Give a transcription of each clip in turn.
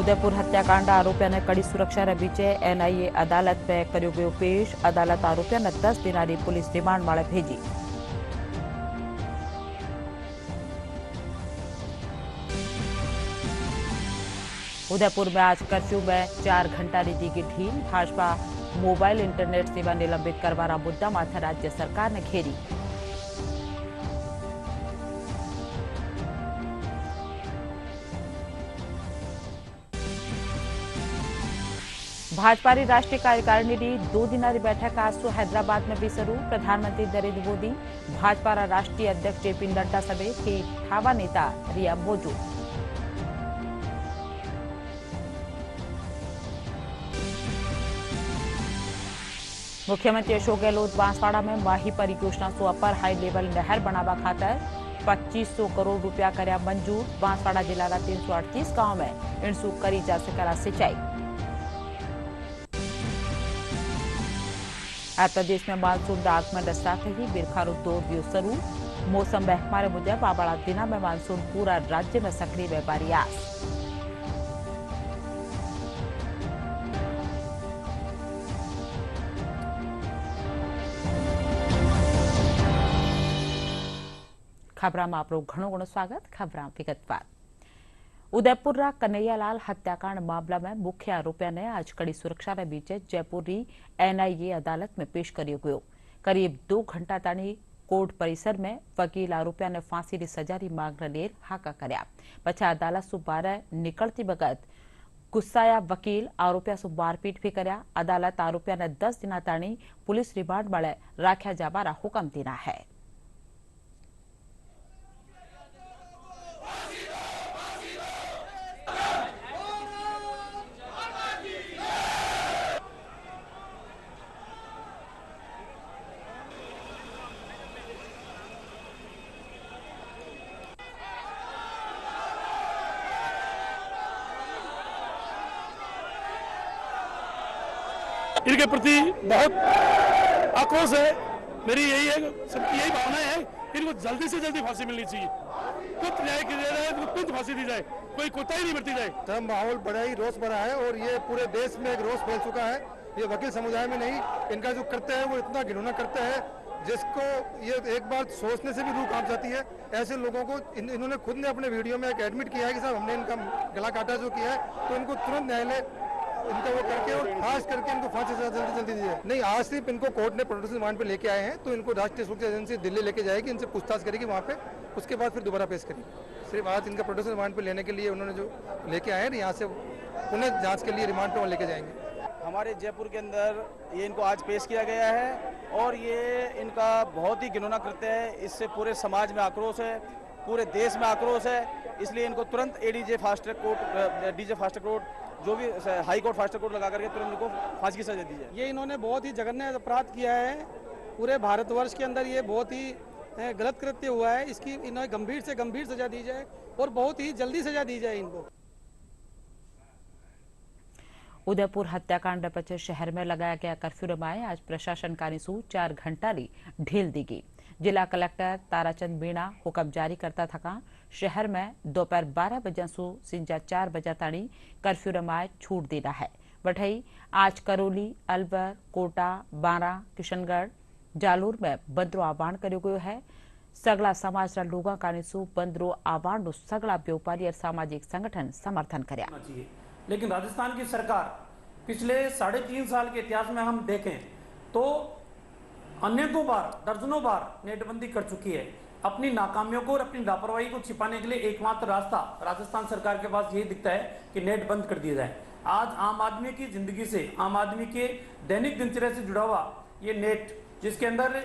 उदयपुर हत्याकांड आरोपीने कड़ी सुरक्षा रे बीचे एनआईए अदालत में कर्यो गयो पेश। अदालत आरोपीने 10 दिनारी पुलिस रिमांड माळे भेजी। उदयपुर में आज कर्फ्यू में 4 घंटा दी गई ढील। भाजपा मोबाइल इंटरनेट सेवा निलंबित करवाना मुद्दा माथे राज्य सरकार ने घेरी। भाजपा की राष्ट्रीय कार्यकारिणी की 2 दिनारी बैठक आज से हैदराबाद में भी शुरू। प्रधानमंत्री नरेंद्र मोदी, भाजपा राष्ट्रीय अध्यक्ष जेपी नड्डा समेत के 58 नेता रिया मौजूद। मुख्यमंत्री अशोक गहलोत बांसवाड़ा में माही परियोजना से अपर हाई लेवल नहर बनावा खातर 2500 करोड़ रुपया कर्या मंजूर। बांसवाड़ा जिला 338 गांव में इनसू करी जा सकेला सिंचाई। प्रदेश में मानसून आगमन रस्ता ही बिरखारू दौर दियो शुरू। मौसम महकमा मुजब आवाड़ा दिना में मानसून पूरा राज्य में सक्रिय व्यापारी आस। खबरां में आपरो घणो घणो स्वागत। खबरां विगतवार। उदयपुर कन्हैयालाल हत्याकांड मामला में मुख्य आरोपी ने आज कड़ी सुरक्षा के बीच जयपुर की एनआईए अदालत में पेश किया गयो। करीब 2 घंटा ताणी कोर्ट परिसर में वकील आरोपी ने फांसी की सजा की मांग ने हाका कर्या। पछी अदालत सु बहार निकलती वक्त गुस्साया वकील आरोपी सु मारपीट भी कर्या। अदालत आरोपी ने 10 दिना ताणी पुलिस रिमांड में राख्या जावाना हुकम दीना है। इनके प्रति बहुत आक्रोश है। मेरी यही है, सबकी यही भावना है, इनको जल्दी से जल्दी फांसी मिलनी चाहिए। तुरंत न्याय किया जाए, इनको तुरंत फांसी दी जाए, कोई कोताही नहीं बरती जाए। तो माहौल बड़ा ही रोष भरा है और ये पूरे देश में एक रोष फैल चुका है। ये वकील समुदाय में नहीं, इनका जो करते हैं वो इतना घिनौना करते हैं जिसको ये एक बार सोचने से भी रूह कांप जाती है। ऐसे लोगों को इन्होंने खुद ने अपने वीडियो में एक एडमिट किया है कि साहब हमने इनका गला काटा जो किया है, तो इनको तुरंत न्यायालय इनका वो करके और खास करके इनको फांसी सजा जल्दी जल्दी दी जाए। नहीं, आज सिर्फ इनको कोर्ट ने प्रोड्यूसर रिमांड पे लेके आए हैं, तो इनको राष्ट्रीय सुरक्षा एजेंसी दिल्ली लेके जाएगी, इनसे पूछताछ करेगी वहाँ पे, उसके बाद फिर दोबारा पेश करेगी। सिर्फ आज इनका प्रोड्यूसर रिमांड पे लेने के लिए उन्होंने जो लेके आए हैं, यहाँ से पुनः जाँच के लिए रिमांड पे लेके जाएंगे। हमारे जयपुर के अंदर ये इनको आज पेश किया गया है और ये इनका बहुत ही घिनौना कृत्य है। इससे पूरे समाज में आक्रोश है, पूरे देश में आक्रोश है। इसलिए इनको तुरंत डीजे फास्ट ट्रैक कोर्ट जो भी high court fast track court लगा करके तुरंत इनको फांसी की सजा दी जाए। ये इन्होंने बहुत ही जघन्य अपराध किया है। पूरे भारतवर्ष के अंदर ये बहुत ही गलत कृत्य हुआ है। इसकी इन्हें गंभीर से गंभीर सजा दी जाए और बहुत ही जल्दी सजा दी जाए इनको। उदयपुर हत्याकांड पछी शहर में लगाया गया कर्फ्यू रमाए। आज प्रशासन कार्य सु 4 घंटा की ढील दी गई। जिला कलेक्टर ताराचंद मीणा हुक्म जारी करता थका शहर में दोपहर 12 बजे सु सिंजा 4 बजे ताणी कर्फ्यू रमाए छूट देना है। वठई आज करौली, अलवर, कोटा, बारा, किशनगढ़, जालोर में बंदरो आह्वान कर्यो गयो है। सगला समाज लोगों का बंदरो आह्वान सगला व्यापारी और सामाजिक संगठन समर्थन कर्या। लेकिन राजस्थान की सरकार पिछले 3.5 साल के इतिहास में हम देखें तो अनेकों बार, दर्जनों बार नेटबंदी कर चुकी है। अपनी नाकामियों को और अपनी लापरवाही को छिपाने के लिए एकमात्र रास्ता राजस्थान सरकार के पास यही दिखता है कि नेट बंद कर दिया जाए। आज आम आदमी की जिंदगी से, आम आदमी के दैनिक दिनचर्या से जुड़ा हुआ ये नेट, जिसके अंदर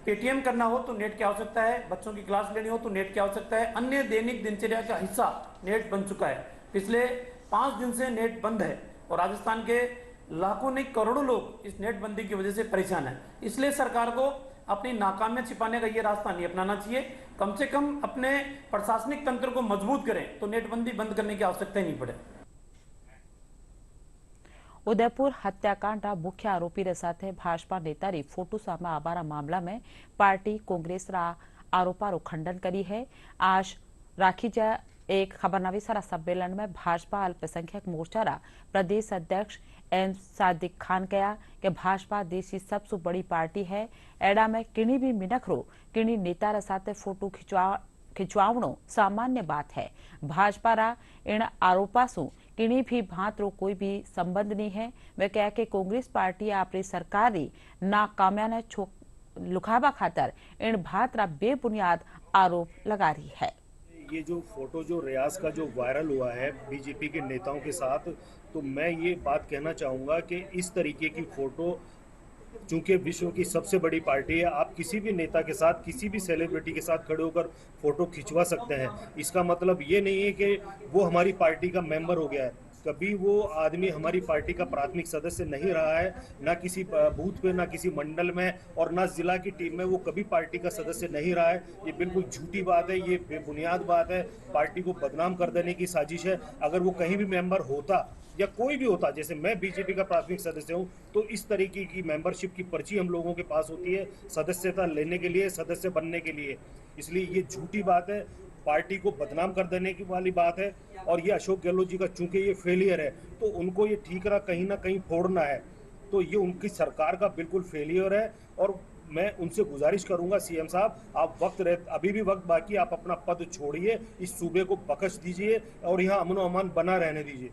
पेटीएम करना हो तो नेट की आवश्यकता है, बच्चों की क्लास लेनी हो तो नेट की आवश्यकता है, अन्य दैनिक दिनचर्या का हिस्सा नेट बन चुका है। पिछले 5 दिन से नेट बंद है और राजस्थान के लाखों नहीं करोड़ों लोग इस नेट बंदी की वजह से परेशान है। इसलिए सरकार को अपनी नाकामियां छिपाने का ये रास्ता नहीं अपनाना चाहिए। कम से कम अपने प्रशासनिक तंत्र को मजबूत करें तो नेटबंदी बंद करने की आवश्यकता ही नहीं पड़े। उदयपुर हत्याकांड मुख्य आरोपी रे साथे भाजपा नेता री फोटो सामे आवारा मामला में पार्टी कांग्रेस रा आरोपारो खंडन करी है। आज राखी जा एक खबरनवी सारा सम्मेलन में भाजपा अल्पसंख्यक मोर्चारा प्रदेश अध्यक्ष एम सादिक खान कहा कि भाजपा देश की सबसे बड़ी पार्टी है। एडा में किणी भी मिनखरो किणी नेतारा साथे फोटो खिंचवावणो सामान्य बात है। भाजपा रा इन आरोपा सु किणी भी भात रो कोई भी संबंध नहीं है। वे कहा कि कांग्रेस पार्टी अपनी सरकारी नाकामिया ने लुकावा खातर इन भात रा बेबुनियाद आरोप लगा रही है। ये जो फोटो जो रियाज का जो वायरल हुआ है बीजेपी के नेताओं के साथ, तो मैं ये बात कहना चाहूँगा कि इस तरीके की फ़ोटो, चूंकि विश्व की सबसे बड़ी पार्टी है, आप किसी भी नेता के साथ, किसी भी सेलिब्रिटी के साथ खड़े होकर फ़ोटो खिंचवा सकते हैं। इसका मतलब ये नहीं है कि वो हमारी पार्टी का मेंबर हो गया है। कभी वो आदमी हमारी पार्टी का प्राथमिक सदस्य नहीं रहा है, ना किसी बूथ पे, ना किसी मंडल में, और ना जिला की टीम में वो कभी पार्टी का सदस्य नहीं रहा है। ये बिल्कुल झूठी बात है, ये बेबुनियाद बात है, पार्टी को बदनाम कर देने की साजिश है। अगर वो कहीं भी मेंबर होता या कोई भी होता, जैसे मैं बीजेपी का प्राथमिक सदस्य हूं, तो इस तरीके की मेंबरशिप की पर्ची हम लोगों के पास होती है सदस्यता लेने के लिए, सदस्य बनने के लिए। इसलिए ये झूठी बात है, पार्टी को बदनाम कर देने की वाली बात है। और ये अशोक गहलोत जी का चूंकि ये फेलियर है, तो उनको ये ठीकरा कहीं ना कहीं फोड़ना है, तो ये उनकी सरकार का बिल्कुल फेलियर है। और मैं उनसे गुजारिश करूंगा, सीएम साहब, आप अभी भी वक्त बाकी, आप अपना पद छोड़िए, इस सूबे को बख्श दीजिए और यहाँ अमन अमान बना रहने दीजिए।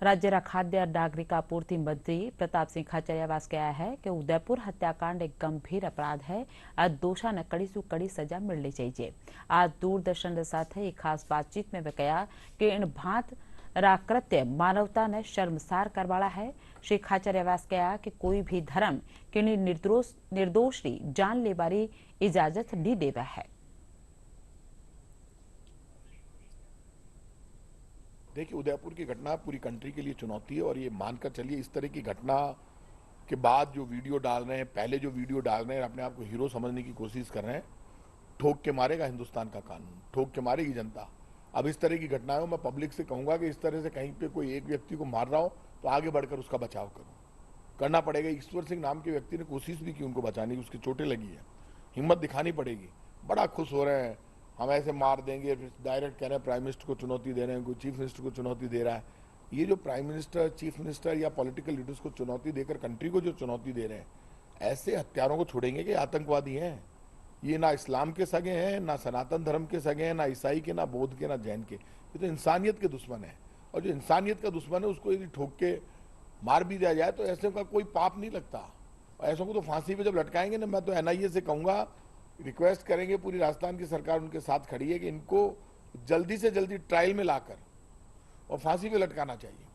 राज्य खाद्य और नागरिक आपूर्ति मंत्री प्रताप सिंह खाचरियावास कहा है कि उदयपुर हत्याकांड एक गंभीर अपराध है और दोषा ने कड़ी से कड़ी सजा मिलनी चाहिए। आज दूरदर्शन के साथ एक खास बातचीत में वे कहा कि इन भांत रा कृत्य मानवता ने शर्मसार करवाड़ा है। श्री खाचरियावास कहा कि कोई भी धर्म किन्हीं निर्दोष की जान लेवारी इजाजत नहीं देवा है। देखिए, उदयपुर की घटना पूरी कंट्री के लिए चुनौती है और ये मानकर चलिए, इस तरह की घटना के बाद जो वीडियो डाल रहे हैं, पहले जो वीडियो डाल रहे हैं, अपने आप को हीरो समझने की कोशिश कर रहे हैं, ठोक के मारेगा हिंदुस्तान का कानून, ठोक के मारेगी जनता। अब इस तरह की घटनाओं में पब्लिक से कहूंगा कि इस तरह से कहीं पे कोई एक व्यक्ति को मार रहा हो तो आगे बढ़कर उसका बचाव करो, करना पड़ेगा। ईश्वर सिंह नाम के व्यक्ति ने कोशिश भी की उनको बचाने की, उसकी चोटें लगी है, हिम्मत दिखानी पड़ेगी। बड़ा खुश हो रहे हैं, हम ऐसे मार देंगे, डायरेक्ट कह रहे हैं प्राइम मिनिस्टर को चुनौती दे रहे हैं, कोई चीफ मिनिस्टर को चुनौती दे रहा है। ये जो प्राइम मिनिस्टर, चीफ मिनिस्टर या पॉलिटिकल लीडर्स को चुनौती देकर कंट्री को जो चुनौती दे रहे हैं, ऐसे हत्यारों को छोड़ेंगे कि आतंकवादी हैं। ये ना इस्लाम के सगे हैं, ना सनातन धर्म के सगे हैं, ना ईसाई के, ना बौद्ध के, ना जैन के। ये तो इंसानियत के दुश्मन है, और जो इंसानियत का दुश्मन है उसको यदि ठोक के मार भी दिया जाए तो ऐसे का कोई पाप नहीं लगता। ऐसों को तो फांसी पे जब लटकाएंगे ना, मैं तो एनआईए से कहूंगा, रिक्वेस्ट करेंगे, पूरी राजस्थान की सरकार उनके साथ खड़ी है कि इनको जल्दी से जल्दी ट्रायल में लाकर और फांसी पे लटकाना चाहिए।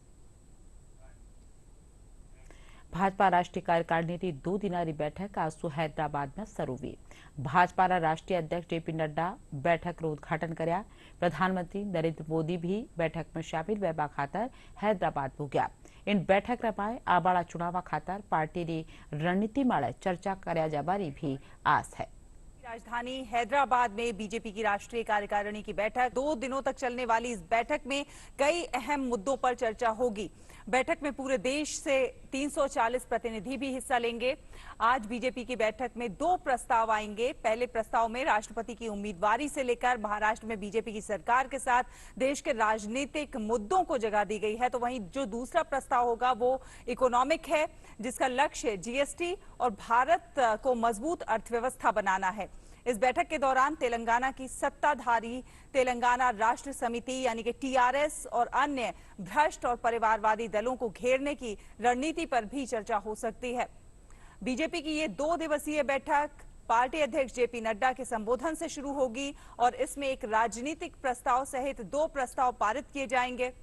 भाजपा राष्ट्रीय कार्यकारिणी की 2 दिनारी बैठक आज हैदराबाद में शुरू हुई। भाजपा राष्ट्रीय अध्यक्ष जेपी नड्डा बैठक रो उद्घाटन कर्या। प्रधानमंत्री नरेंद्र मोदी भी बैठक में शामिल होने खातर हैदराबाद पहुंचा। इन बैठक में आबाड़ा चुनाव खातर पार्टी की रणनीति में चर्चा कर्या जाबारी भी आस है। राजधानी हैदराबाद में बीजेपी की राष्ट्रीय कार्यकारिणी की बैठक 2 दिनों तक चलने वाली इस बैठक में कई अहम मुद्दों पर चर्चा होगी। बैठक में पूरे देश से 340 प्रतिनिधि भी हिस्सा लेंगे। आज बीजेपी की बैठक में 2 प्रस्ताव आएंगे। पहले प्रस्ताव में राष्ट्रपति की उम्मीदवारी से लेकर महाराष्ट्र में बीजेपी की सरकार के साथ देश के राजनीतिक मुद्दों को जगह दी गई है। तो वहीं जो दूसरा प्रस्ताव होगा वो इकोनॉमिक है, जिसका लक्ष्य जीएसटी और भारत को मजबूत अर्थव्यवस्था बनाना है। इस बैठक के दौरान तेलंगाना की सत्ताधारी तेलंगाना राष्ट्र समिति यानी कि टीआरएस और अन्य भ्रष्ट और परिवारवादी दलों को घेरने की रणनीति पर भी चर्चा हो सकती है। बीजेपी की ये 2 दिवसीय बैठक पार्टी अध्यक्ष जेपी नड्डा के संबोधन से शुरू होगी और इसमें एक राजनीतिक प्रस्ताव सहित 2 प्रस्ताव पारित किए जाएंगे।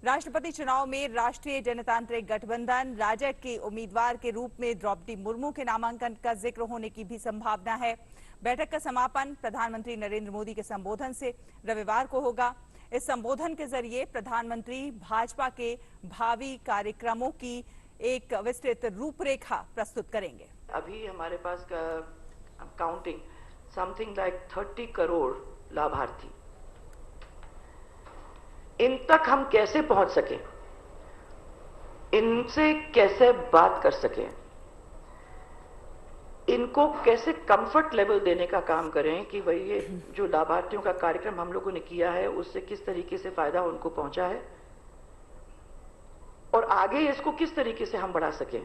राष्ट्रपति चुनाव में राष्ट्रीय जनतांत्रिक गठबंधन राजग के उम्मीदवार के रूप में द्रौपदी मुर्मू के नामांकन का जिक्र होने की भी संभावना है। बैठक का समापन प्रधानमंत्री नरेंद्र मोदी के संबोधन से रविवार को होगा। इस संबोधन के जरिए प्रधानमंत्री भाजपा के भावी कार्यक्रमों की एक विस्तृत रूपरेखा प्रस्तुत करेंगे। अभी हमारे पास काउंटिंग समथिंग लाइक 30 करोड़ लाभार्थी, इन तक हम कैसे पहुंच सके, इनसे कैसे बात कर सके, इनको कैसे कंफर्ट लेवल देने का काम करें कि भाई ये जो लाभार्थियों का कार्यक्रम हम लोगों ने किया है उससे किस तरीके से फायदा उनको पहुंचा है और आगे इसको किस तरीके से हम बढ़ा सकें,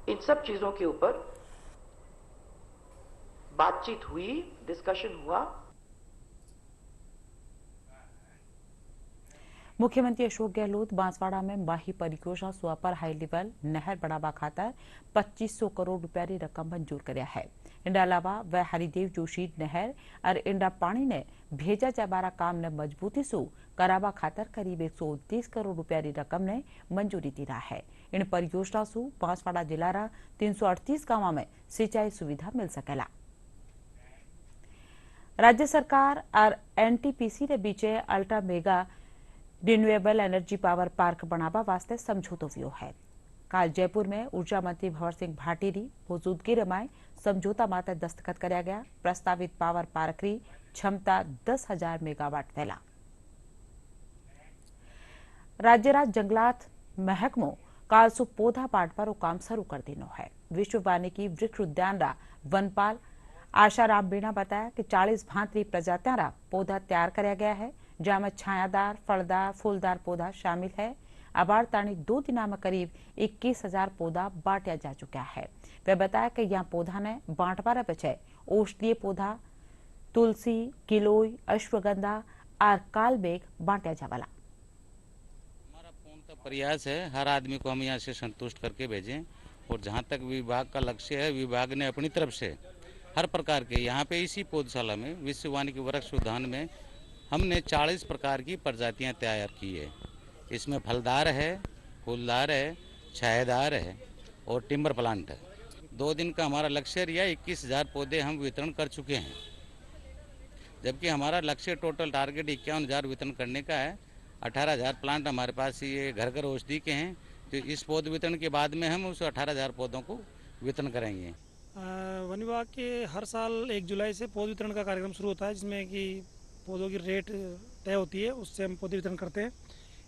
इन सब चीजों के ऊपर बातचीत हुई, डिस्कशन हुआ। मुख्यमंत्री अशोक गहलोत बांसवाड़ा में माही परियोजना सुपर हाई लेवल नहर बनावा खातर 2500 करोड़ रुपया की रकम मंजूर કર્યા है। इन अलावा वह हरिदेव जोशी नहर और इंडा पानी ने भेजा जाबारा काम ने मजबूती से करावा खातर करीब 130 करोड़ रुपया की रकम ने मंजूरी दी रहा है। इन परियोजना से बांसवाड़ा जिला 338 गांव में सिंचाई सुविधा मिल सकेला। राज्य सरकार और एनटीपीसी ने बीचे ultra mega renewable energy power park बनावा वास्ते समझौतो व्यो है। काल जयपुर में ऊर्जा मंत्री भंवर सिंह भाटीरी मौजूदगी में समझौता माते दस्तखत कर्या गया। प्रस्तावित पावर पार्क की क्षमता 10,000 मेगावाट थेला। राज्य राज जंगलात महकमो काल सु पौधा पाटवारो काम शुरू कर देनो है। विश्व वानिकी वृक्ष उद्यान रा वनपाल आशाराम बीणा बताया कि 40 भांति प्रजातियां रा पौधा तैयार कराया गया है, जहाँ छायादार, फलदार, फूलदार पौधा शामिल है। अबार ताणी 2 दिना में करीब 21,000 पौधा बांटा जा चुका है। वे बताया कि यहाँ पौधा ने बांटवारे बचे औषधीय पौधा तुलसी, गिलोय, अश्वगंधा और कालबेग बांटा जावाला। हमारा पूर्णतः प्रयास है हर आदमी को हम यहाँ से संतुष्ट करके भेजें और जहाँ तक विभाग का लक्ष्य है, विभाग ने अपनी तरफ से हर प्रकार के यहाँ पे इसी पौधशाला में विश्व वानिकी वृक्ष उद्यान में हमने 40 प्रकार की प्रजातियां तैयार की है। इसमें फलदार है, फूलदार है, छायादार है और टिम्बर प्लांट है। 2 दिन का हमारा लक्ष्य रिया 21,000 पौधे हम वितरण कर चुके हैं, जबकि हमारा लक्ष्य टोटल टारगेट 51,000 वितरण करने का है। 18,000 प्लांट हमारे पास ये घर घर औषधि के हैं, तो इस पौध वितरण के बाद में हम उस 18,000 पौधों को वितरण करेंगे। वन विभाग के हर साल 1 जुलाई से पौध वितरण का कार्यक्रम शुरू होता है, जिसमें कि पौधों की रेट तय होती है, उससे हम पौधे वितरण करते हैं।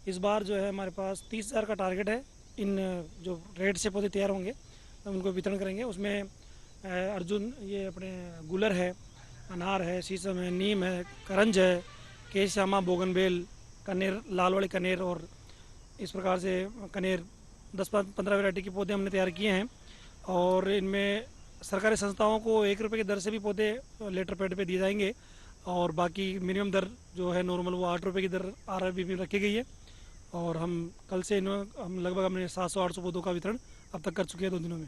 इस बार जो है हमारे पास 30,000 का टारगेट है। इन जो रेट से पौधे तैयार होंगे हम उनको वितरण करेंगे। उसमें अर्जुन, ये अपने गुलर है, अनार है, शीशम है, नीम है, करंज है, केश्यामा, बोगनवेल, कनेर, लाल वाली कनेर और इस प्रकार से कनेर 10-15 वैरायटी के पौधे हमने तैयार किए हैं। और इनमें सरकारी संस्थाओं को 1 रुपये की दर से भी पौधे लेटर पैड पे दिए जाएंगे और बाकी मिनिमम दर जो है नॉर्मल वो 8 रुपये की दर RRB में रखी गई है। और हम कल से हम लगभग हमने 700-800 पौधों का वितरण अब तक कर चुके हैं 2 दिनों में।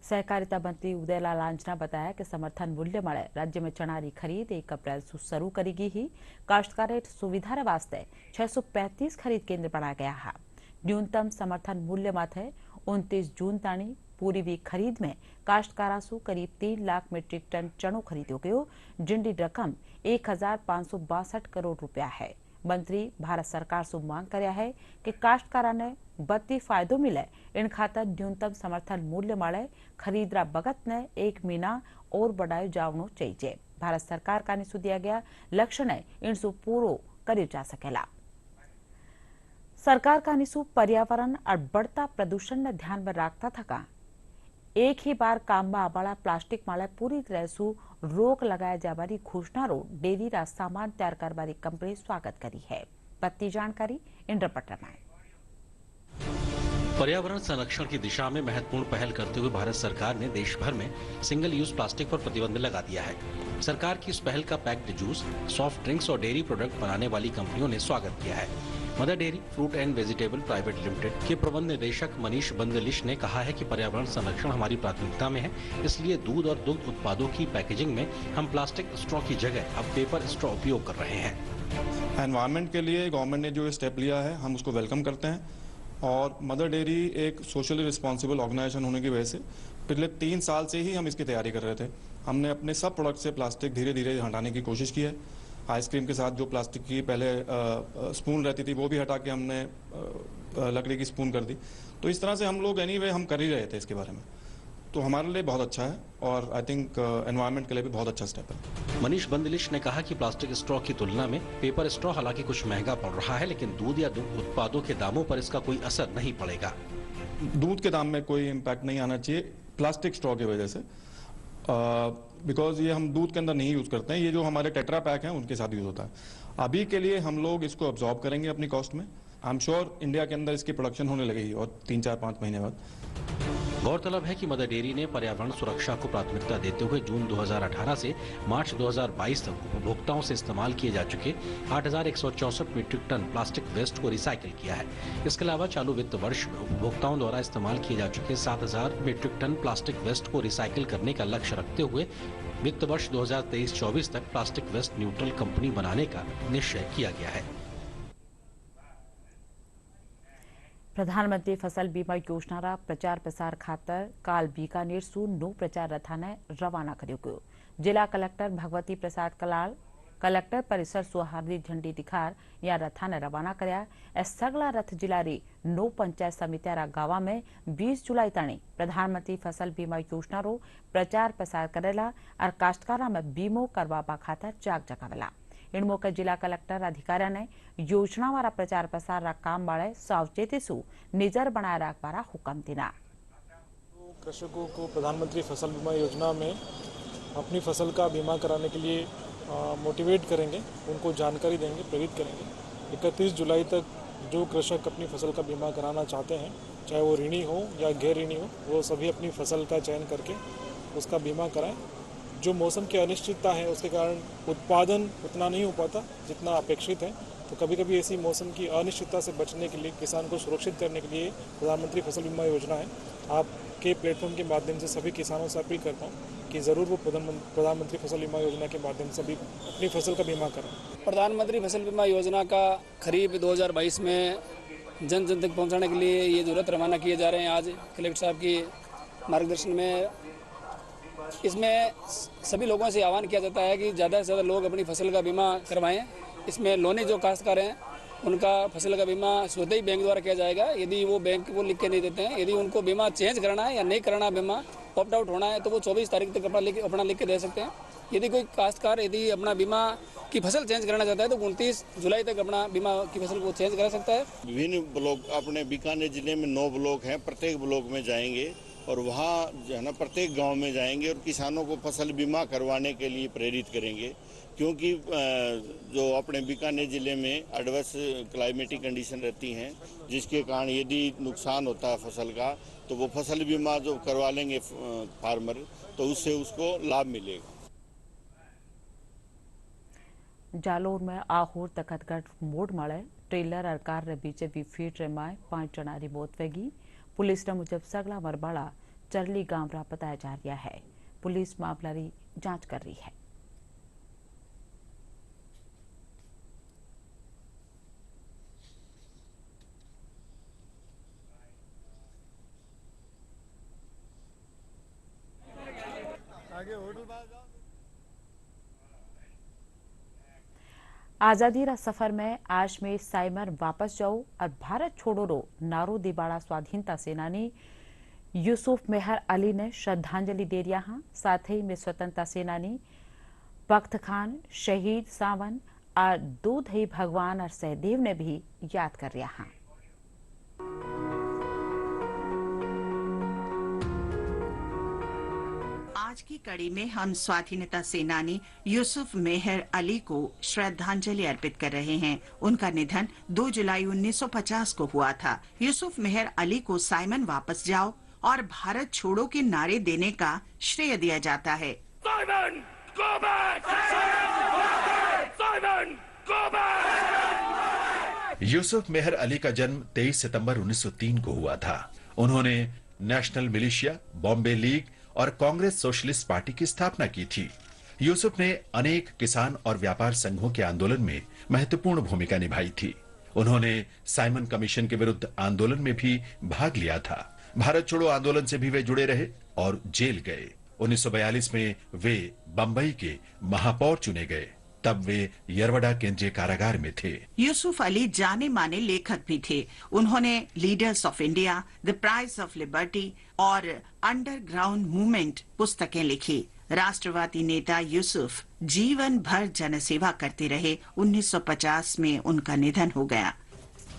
सहकारिता मंत्री उदयलाल आंजना बताया कि समर्थन मूल्य मळे राज्य में चना की खरीद 1 अप्रैल से शुरू करी गई ही। काश्तकारे सुविधा वास्ते 635 खरीद केंद्र बनाया गया है। न्यूनतम समर्थन मूल्य माथे 29 जून ताणी पूरी हुई खरीद में काश्तकारा सु करीब 3 लाख मीट्रिक टन चनो खरीदो गयो, जिनकी रकम 1,562 करोड़ रुपया है। मंत्री भारत सरकार से मांग कर्या है कि काश्तकारा ने बत्ती फायदो मिले, इन खातर न्यूनतम समर्थन मूल्य मळे खरीदरा बगत ने 1 महीना और बढ़ायो जावनो चाहिए। भारत सरकार का निसु दिया गया लक्ष्य ने इनसु पूरो कर्यो जा सकेला। सरकार का निसु पर्यावरण और बढ़ता प्रदूषण ने ध्यान में रखता थका एक ही बार काम में आवाला प्लास्टिक माले पूरी तरह से रोक लगाया जावारी घोषणा रो डेरी रा सामान तैयार करवारी कंपनी स्वागत करी है। पत्ती जानकारी इंद्रपट्ट में। पर्यावरण संरक्षण की दिशा में महत्वपूर्ण पहल करते हुए भारत सरकार ने देश भर में सिंगल यूज प्लास्टिक पर प्रतिबंध लगा दिया है। सरकार की इस पहल का पैक्ड जूस, सॉफ्ट ड्रिंक्स और डेयरी प्रोडक्ट बनाने वाली कंपनियों ने स्वागत किया है। Mother dairy fruit and vegetable private limited के प्रबंध निदेशक मनीष बंदलिश ने कहा है कि पर्यावरण संरक्षण हमारी प्राथमिकता में है, इसलिए दूध और दुग्ध उत्पादों की पैकेजिंग में हम प्लास्टिक स्ट्रॉ की जगह अब पेपर स्ट्रॉ उपयोग कर रहे हैं। एनवायरनमेंट के लिए गवर्नमेंट ने जो स्टेप लिया है हम उसको वेलकम करते हैं और मदर डेयरी एक सोशली रिस्पॉन्सिबल ऑर्गेनाइजेशन होने की वजह से पिछले 3 साल से ही हम इसकी तैयारी कर रहे थे। हमने अपने सब प्रोडक्ट से प्लास्टिक धीरे धीरे हटाने की कोशिश की है। आइसक्रीम के साथ जो प्लास्टिक की पहले स्पून रहती थी वो भी हटा के हमने लकड़ी की स्पून कर दी। तो इस तरह से हम लोग एनीवे हम कर ही रहे थे इसके बारे में, तो हमारे लिए बहुत अच्छा है और आई थिंक एनवायरनमेंट के लिए भी बहुत अच्छा स्टेप है। मनीष बंदलिश ने कहा कि प्लास्टिक स्ट्रॉ की तुलना में पेपर स्ट्रॉ हालांकि कुछ महंगा पड़ रहा है, लेकिन दूध या दुग्ध उत्पादों के दामों पर इसका कोई असर नहीं पड़ेगा। दूध के दाम में कोई इम्पैक्ट नहीं आना चाहिए प्लास्टिक स्ट्रॉ की वजह से, बिकॉज ये हम दूध के अंदर नहीं यूज करते हैं, ये जो हमारे टेट्रा पैक हैं उनके साथ यूज होता है। अभी के लिए हम लोग इसको अब्जॉर्ब करेंगे अपनी कॉस्ट में। आई एम श्योर इंडिया के अंदर इसकी प्रोडक्शन होने लगेगी और 3-4-5 महीने बाद। गौरतलब है कि मदर डेयरी ने पर्यावरण सुरक्षा को प्राथमिकता देते हुए जून 2018 से मार्च 2022 तक उपभोक्ताओं से इस्तेमाल किए जा चुके 8,164 मीट्रिक टन प्लास्टिक वेस्ट को रिसाइकिल किया है। इसके अलावा चालू वित्त वर्ष में उपभोक्ताओं द्वारा इस्तेमाल किए जा चुके 7,000 मीट्रिक टन प्लास्टिक वेस्ट को रिसाइकिल करने का लक्ष्य रखते हुए वित्त वर्ष 2023-24 तक प्लास्टिक वेस्ट न्यूट्रल कंपनी बनाने का निश्चय किया गया है। प्रधानमंत्री फसल बीमा योजनारा प्रचार प्रसार खातर काल बीकानेर सु नो प्रचार रथाने रवाना कर्यो गयो। जिला कलेक्टर भगवती प्रसाद कलाल कलेक्टर परिसर सुहारदी झंडी दिखार या रथाने रवाना कर्या। ए सगला रथ जिला री नो पंचायत समितियारा गावा में 20 जुलाई ताणी प्रधानमंत्री फसल बीमा योजनारो प्रचार प्रसार करेला और काश्तकारा में बीमो करवा खातर जाग जगावेला। इन मौके जिला कलेक्टर अधिकारियों ने योजना वाला प्रचार प्रसार रा काम बाळे सावचेती सु निजर बनाए रखवारा हुक्म दिना। कृषकों को प्रधानमंत्री फसल बीमा योजना में अपनी फसल का बीमा कराने के लिए मोटिवेट करेंगे, उनको जानकारी देंगे, प्रेरित करेंगे। 31 जुलाई तक जो कृषक अपनी फसल का बीमा कराना चाहते हैं, चाहे वो ऋणी हो या गैर ऋणी हो, वो सभी अपनी फसल का चयन करके उसका बीमा कराएं। जो मौसम की अनिश्चितता है उसके कारण उत्पादन उतना नहीं हो पाता जितना अपेक्षित है, तो कभी कभी ऐसी मौसम की अनिश्चितता से बचने के लिए किसान को सुरक्षित करने के लिए प्रधानमंत्री फसल बीमा योजना है। आपके प्लेटफॉर्म के माध्यम से सभी किसानों से अपील करता हूँ कि ज़रूर वो प्रधानमंत्री फसल बीमा योजना के माध्यम से भी अपनी फसल का बीमा करें। प्रधानमंत्री फसल बीमा योजना का खरीफ 2022 में जन जन तक पहुँचाने के लिए ये जरूरत रवाना किए जा रहे हैं। आज कलेक्टर साहब की मार्गदर्शन में इसमें सभी लोगों से आह्वान किया जाता है कि ज़्यादा से ज़्यादा लोग अपनी फसल का बीमा करवाएं। इसमें लोनी जो काश्तकार हैं उनका फसल का बीमा स्वतः ही बैंक द्वारा किया जाएगा। यदि वो बैंक को लिख के नहीं देते हैं, यदि उनको बीमा चेंज करना है या नहीं करना बीमा ऑप्ट आउट होना है, तो वो 24 तारीख तक अपना लिख के दे सकते हैं। यदि कोई काश्तकार यदि अपना बीमा की फसल चेंज करना चाहता है तो 29 जुलाई तक अपना बीमा की फसल को चेंज करा सकता है। विभिन्न ब्लॉक अपने बीकानेर जिले में 9 ब्लॉक हैं, प्रत्येक ब्लॉक में जाएंगे और वहाँ जो है ना प्रत्येक गांव में जाएंगे और किसानों को फसल बीमा करवाने के लिए प्रेरित करेंगे, क्योंकि जो अपने बीकानेर ज़िले में एडवर्स क्लाइमेटिक कंडीशन रहती हैं जिसके कारण यदि नुकसान होता है फसल का तो वो फसल बीमा जो करवा लेंगे फार्मर तो उससे उसको लाभ मिलेगा। जालोर में आहोर तखतगढ़ मोड़ मळे ट्रेलर और कार रे बीचे विफीट रे माय 5 जना री मौत वेगी। पुलिस ने मुजब सगला मरबाड़ा चरली गांव रा बताया जा रहा है। पुलिस मामला री जांच कर रही है। आजादी रा सफर में आज में साइमर वापस जाओ और भारत छोड़ो रो नारो दिबाड़ा स्वाधीनता सेनानी यूसुफ मेहर अली ने श्रद्धांजलि दे दिया। साथ ही में स्वतंत्रता सेनानी बख्त खान, शहीद सावन और दूध ही भगवान और सहदेव ने भी याद कर लिया। आज की कड़ी में हम स्वाधीनता सेनानी यूसुफ मेहर अली को श्रद्धांजलि अर्पित कर रहे हैं। उनका निधन 2 जुलाई 1950 को हुआ था। यूसुफ मेहर अली को साइमन वापस जाओ और भारत छोड़ो के नारे देने का श्रेय दिया जाता है। Simon go back! Simon go back! Yusuf Meher Ali का जन्म 23 सितंबर 1903 को हुआ था। उन्होंने नेशनल मिलिशिया, बॉम्बे लीग और कांग्रेस सोशलिस्ट पार्टी की स्थापना की थी। यूसुफ ने अनेक किसान और व्यापार संघों के आंदोलन में महत्वपूर्ण भूमिका निभाई थी। उन्होंने साइमन कमीशन के विरुद्ध आंदोलन में भी भाग लिया था। भारत छोड़ो आंदोलन से भी वे जुड़े रहे और जेल गए। 1942 में वे बंबई के महापौर चुने गए। तब वे यरवड़ा केंद्रीय कारागार में थे। यूसुफ अली जाने माने लेखक भी थे। उन्होंने leaders of India, the prize of liberty और अंडरग्राउंड मूवमेंट पुस्तकें लिखी। राष्ट्रवादी नेता यूसुफ जीवन भर जनसेवा करते रहे। 1950 में उनका निधन हो गया।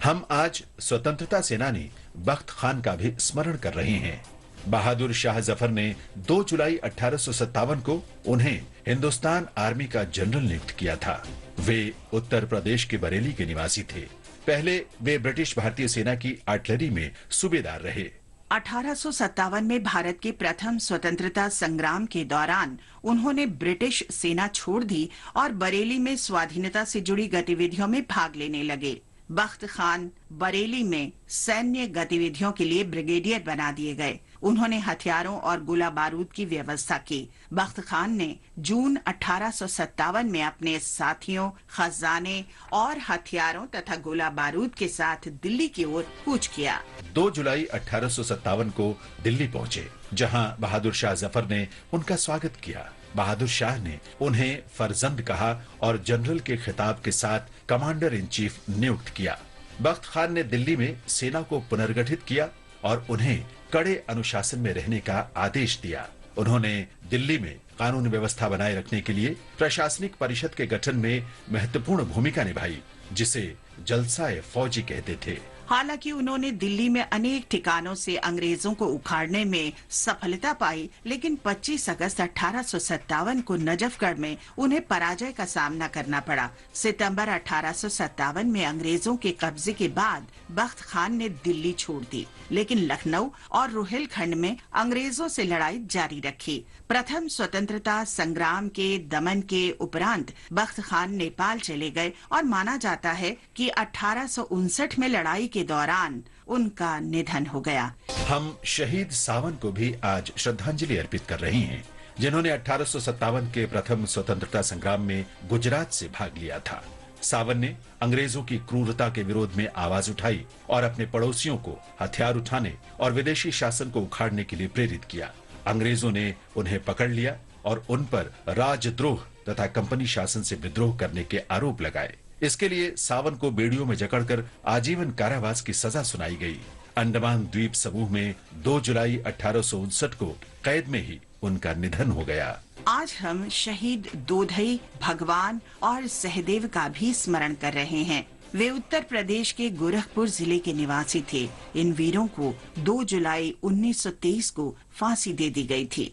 हम आज स्वतंत्रता सेनानी बख्त खान का भी स्मरण कर रहे हैं। बहादुर शाह जफर ने 2 जुलाई 1857 को उन्हें हिंदुस्तान आर्मी का जनरल नियुक्त किया था। वे उत्तर प्रदेश के बरेली के निवासी थे। पहले वे ब्रिटिश भारतीय सेना की आर्टिलरी में सूबेदार रहे। 1857 में भारत के प्रथम स्वतंत्रता संग्राम के दौरान उन्होंने ब्रिटिश सेना छोड़ दी और बरेली में स्वाधीनता से जुड़ी गतिविधियों में भाग लेने लगे। बख्त खान बरेली में सैन्य गतिविधियों के लिए ब्रिगेडियर बना दिए गए। उन्होंने हथियारों और गोला बारूद की व्यवस्था की। बख्त खान ने जून 1857 में अपने साथियों, खजाने और हथियारों तथा गोला बारूद के साथ दिल्ली की ओर कूच किया। 2 जुलाई 1857 को दिल्ली पहुंचे, जहां बहादुर शाह जफर ने उनका स्वागत किया। बहादुर शाह ने उन्हें फर्जंद कहा और जनरल के खिताब के साथ कमांडर इन चीफ नियुक्त किया। बख्त खान ने दिल्ली में सेना को पुनर्गठित किया और उन्हें कड़े अनुशासन में रहने का आदेश दिया। उन्होंने दिल्ली में कानून व्यवस्था बनाए रखने के लिए प्रशासनिक परिषद के गठन में महत्वपूर्ण भूमिका निभाई, जिसे जलसाए फौजी कहते थे। हालांकि उन्होंने दिल्ली में अनेक ठिकानों से अंग्रेजों को उखाड़ने में सफलता पाई, लेकिन 25 अगस्त 1857 को नजफगढ़ में उन्हें पराजय का सामना करना पड़ा। सितंबर 1857 में अंग्रेजों के कब्जे के बाद बख्त खान ने दिल्ली छोड़ दी, लेकिन लखनऊ और रोहिलखंड में अंग्रेजों से लड़ाई जारी रखी। प्रथम स्वतंत्रता संग्राम के दमन के उपरांत बख्त खान नेपाल चले गए और माना जाता है कि 1859 में लड़ाई के दौरान उनका निधन हो गया। हम शहीद सावन को भी आज श्रद्धांजलि अर्पित कर रहे हैं, जिन्होंने 1857 के प्रथम स्वतंत्रता संग्राम में गुजरात से भाग लिया था। सावन ने अंग्रेजों की क्रूरता के विरोध में आवाज उठाई और अपने पड़ोसियों को हथियार उठाने और विदेशी शासन को उखाड़ने के लिए प्रेरित किया। अंग्रेजों ने उन्हें पकड़ लिया और उन पर राजद्रोह तथा कंपनी शासन से विद्रोह करने के आरोप लगाए। इसके लिए सावन को बेड़ियों में जकड़कर आजीवन कारावास की सजा सुनाई गई। अंडमान द्वीप समूह में 2 जुलाई 1859 को कैद में ही उनका निधन हो गया। आज हम शहीद दोधई, भगवान और सहदेव का भी स्मरण कर रहे हैं। वे उत्तर प्रदेश के गोरखपुर जिले के निवासी थे। इन वीरों को 2 जुलाई 1923 को फांसी दे दी गई थी।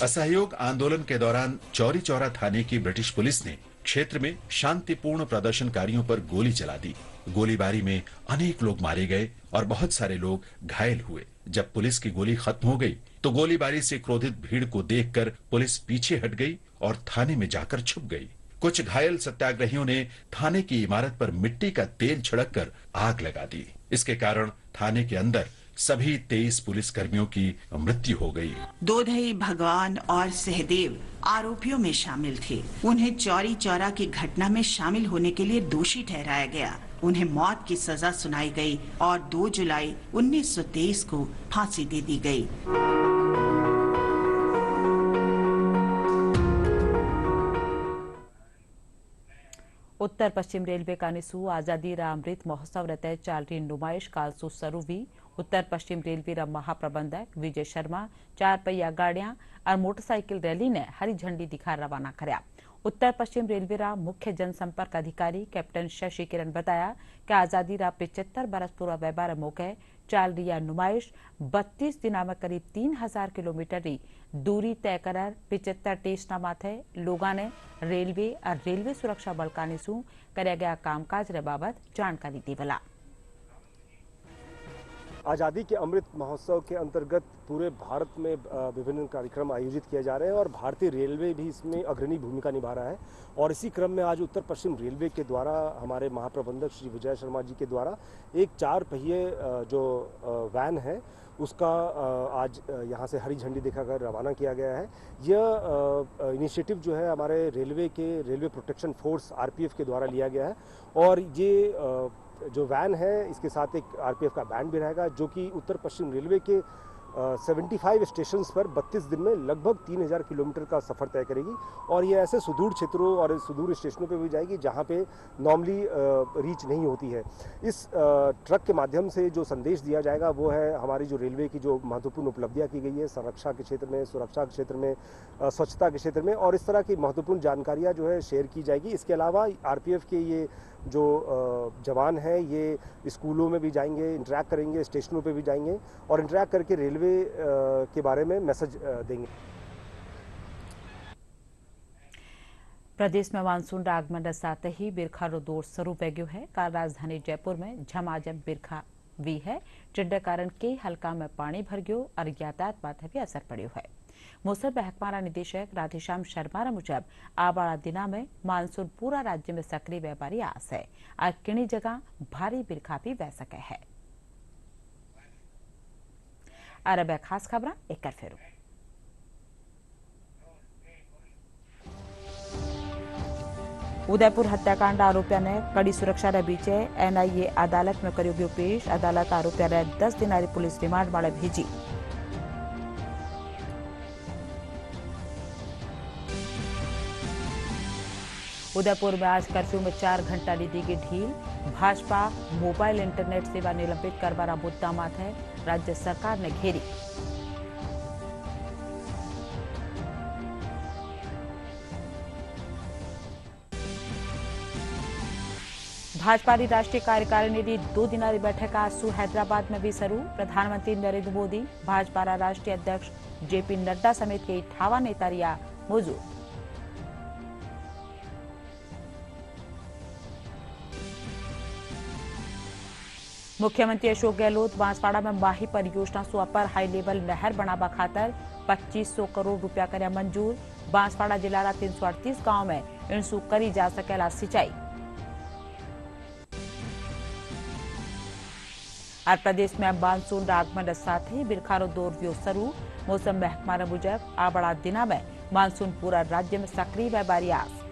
असहयोग आंदोलन के दौरान चौरी चौरा थाने की ब्रिटिश पुलिस ने क्षेत्र में शांतिपूर्ण प्रदर्शनकारियों पर गोली चला दी। गोलीबारी में अनेक लोग मारे गए और बहुत सारे लोग घायल हुए। जब पुलिस की गोली खत्म हो गई तो गोलीबारी से क्रोधित भीड़ को देखकर पुलिस पीछे हट गई और थाने में जाकर छुप गई। कुछ घायल सत्याग्रहियों ने थाने की इमारत पर मिट्टी का तेल छिड़ककर आग लगा दी। इसके कारण थाने के अंदर सभी 23 पुलिसकर्मियों की मृत्यु हो गई। दोधई, भगवान और सहदेव आरोपियों में शामिल थे। उन्हें चौरी चौरा की घटना में शामिल होने के लिए दोषी ठहराया गया। उन्हें मौत की सजा सुनाई गई और 2 जुलाई 1923 को फांसी दे दी गई। उत्तर पश्चिम रेलवे का निसू आजादी रा अमृत महोत्सव रहते चाल रही नुमाइश काल सु शुरू हुई। उत्तर पश्चिम रेलवे रा महाप्रबंधक विजय शर्मा 4 पहिया गाड़ियां और मोटरसाइकिल रैली ने हरी झंडी दिखा रवाना करया। उत्तर पश्चिम रेलवे रा मुख्य जनसंपर्क अधिकारी कैप्टन शशि किरण बताया कि आजादी रा 75 बरस पूरा व्यवहार मौके चाल रही नुमाइश 32 दिना में करीब 3000 किलोमीटर री दूरी तय कर 75 टेस्टा माथे लोगों ने रेलवे और रेलवे सुरक्षा बल का निसू कर्या गया कामकाज रे बाबत जानकारी दी बला। आज़ादी के अमृत महोत्सव के अंतर्गत पूरे भारत में विभिन्न कार्यक्रम आयोजित किए जा रहे हैं और भारतीय रेलवे भी इसमें अग्रणी भूमिका निभा रहा है। और इसी क्रम में आज उत्तर पश्चिम रेलवे के द्वारा हमारे महाप्रबंधक श्री विजय शर्मा जी के द्वारा एक 4 पहिए जो वैन है उसका आज यहाँ से हरी झंडी दिखाकर रवाना किया गया है। यह इनिशिएटिव जो है हमारे रेलवे के रेलवे प्रोटेक्शन फोर्स RPF के द्वारा लिया गया है और ये जो वैन है इसके साथ एक RPF का बैंड भी रहेगा जो कि उत्तर पश्चिम रेलवे के 75 स्टेशंस पर 32 दिन में लगभग 3000 किलोमीटर का सफ़र तय करेगी और ये ऐसे सुदूर क्षेत्रों और सुदूर स्टेशनों पे भी जाएगी जहाँ पे नॉर्मली रीच नहीं होती है। इस ट्रक के माध्यम से जो संदेश दिया जाएगा वो है हमारी जो रेलवे की जो महत्वपूर्ण उपलब्धियाँ की गई है संरक्षा के क्षेत्र में, सुरक्षा के क्षेत्र में, स्वच्छता के क्षेत्र में और इस तरह की महत्वपूर्ण जानकारियाँ जो है शेयर की जाएगी। इसके अलावा RPF के ये जो जवान हैं ये स्कूलों में भी जाएंगे, इंटरैक्ट करेंगे, स्टेशनों पे भी जाएंगे और इंटरैक्ट करके रेलवे के बारे में मैसेज देंगे। प्रदेश में मानसून आगमन साथ ही बिरखा रो दौर शुरू हो गयो है। काल राजधानी जयपुर में झमाझम बिरखा भी है, जिनके कारण कई हलका में पानी भर गयो और यातायात पर भी असर पड़ो है। मौसम महकमाना निदेशक राधेश्याम शर्मा मुजब आवाड़ा दिना में मानसून पूरा राज्य में सक्रिय व्यापारी आस है और किणी जगह भारी बिरखा भी बह सके है। और अब खास खबर एक फेरू। उदयपुर हत्याकांड आरोपियों ने कड़ी सुरक्षा रे बीचे एनआईए अदालत में कर्यो गयो पेश। अदालत आरोपियों ने 10 दिनारी पुलिस रिमांड वाले भेजी। उदयपुर में आज कर्फ्यू में 4 घंटा दी गई ढील। भाजपा मोबाइल इंटरनेट सेवा निलंबित करवाना मुद्दा माथ है, राज्य सरकार ने घेरी। भाजपा की राष्ट्रीय कार्यकारिणी की 2 दिनारी बैठक आज सु हैदराबाद में भी शुरू। प्रधानमंत्री नरेंद्र मोदी, भाजपा राष्ट्रीय अध्यक्ष जेपी नड्डा समेत कई 58 नेता रिया मौजूद। मुख्यमंत्री अशोक गहलोत बांसवाड़ा में माही परियोजना सु अपर हाई लेवल नहर बनावा खातर 2500 करोड़ रुपया कर्या मंजूर। बांसवाड़ा जिला 338 गांव में इनसु करी जा सकेला सिंचाई। और प्रदेश में मानसून आगमन साथ ही बिरखारो दौर व्यो शुरू। मौसम महकमा मुजब आवाड़ा दिना में मानसून पूरा राज्य में सक्रिय व्यापारी आस।